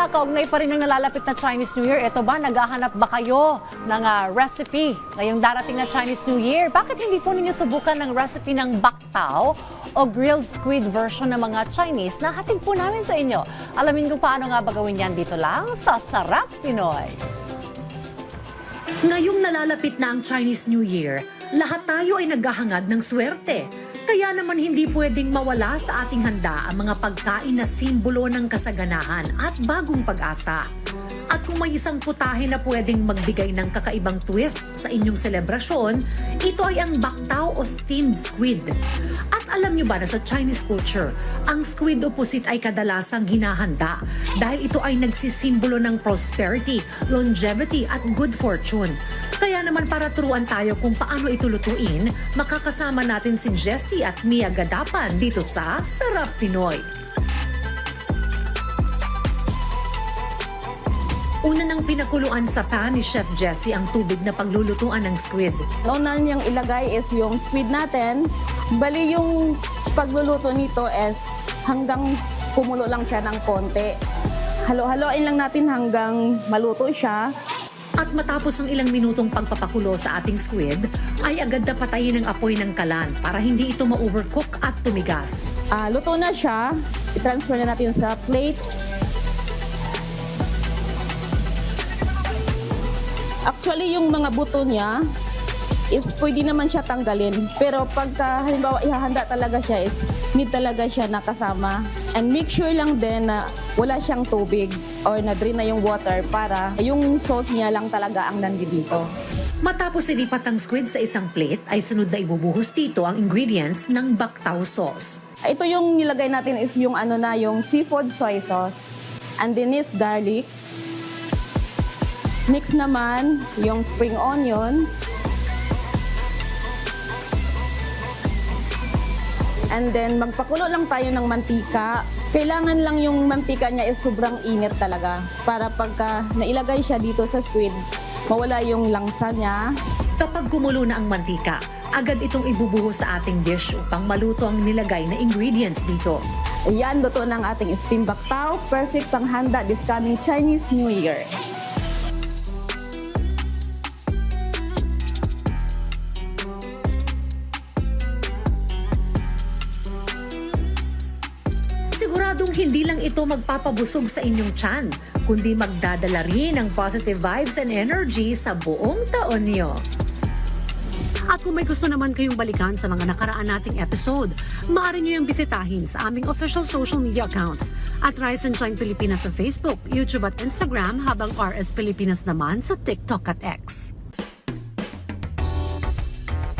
kaugnay pa rin ng nalalapit na Chinese New Year. Ito ba, naghahanap ba kayo ng recipe ngayong darating na Chinese New Year? Bakit hindi po ninyo subukan ng recipe ng baktao o grilled squid version ng mga Chinese na hatid po namin sa inyo? Alamin kung paano nga ba gawin yan dito lang sa Sarap Pinoy. Ngayong nalalapit na ang Chinese New Year, lahat tayo ay naghahangad ng swerte. Kaya naman hindi pwedeng mawala sa ating handa ang mga pagkain na simbolo ng kasaganahan at bagong pag-asa. At kung may isang putahe na pwedeng magbigay ng kakaibang twist sa inyong selebrasyon, ito ay ang baktao o steamed squid. At alam nyo ba na sa Chinese culture, ang squid o pusit ay kadalasang hinahanda dahil ito ay nagsisimbolo ng prosperity, longevity at good fortune. Kaya naman para turuan tayo kung paano ito lutuin, makakasama natin si Jessie at Mia Gadapan dito sa Sarap Pinoy. Una nang pinakuluan sa pan ni Chef Jessie ang tubig na paglulutuan ng squid. Una niyang ilagay is yung squid natin. Bali yung pagluluto nito is hanggang kumulo lang siya ng konti. Halo-haloin lang natin hanggang maluto siya. At matapos ang ilang minutong pagpapakulo sa ating squid, ay agad na patayin ang apoy ng kalan para hindi ito ma-overcook at tumigas. Luto na siya. I-transfer na natin sa plate. Actually, yung mga buto niya is pwede naman siya tanggalin. Pero pagka halimbawa ihahanda talaga siya is need talaga siya nakasama. And make sure lang din na wala siyang tubig or na-drain na yung water para yung sauce niya lang talaga ang nandito. Matapos ilipat ang squid sa isang plate, ay sunod na ibubuhos dito ang ingredients ng baktao sauce. Ito yung nilagay natin is yung yung seafood soy sauce. And then is garlic. Next naman, yung spring onions. And then, magpakulo lang tayo ng mantika. Kailangan lang yung mantika niya is sobrang init talaga. Para pagka nailagay siya dito sa squid, mawala yung langsa niya. Kapag kumulo na ang mantika, agad itong ibubuhos sa ating dish upang maluto ang nilagay na ingredients dito. Ayan, luto ng ating steamed baktao. Perfect panghanda this coming Chinese New Year. Siguradong hindi lang ito magpapabusog sa inyong tiyan, kundi magdadala rin ng positive vibes and energy sa buong taon niyo. At kung may gusto naman kayong balikan sa mga nakaraan nating episode, maaari nyo yung bisitahin sa aming official social media accounts at Rise and Shine Pilipinas sa Facebook, YouTube at Instagram, habang RS Pilipinas naman sa TikTok at X.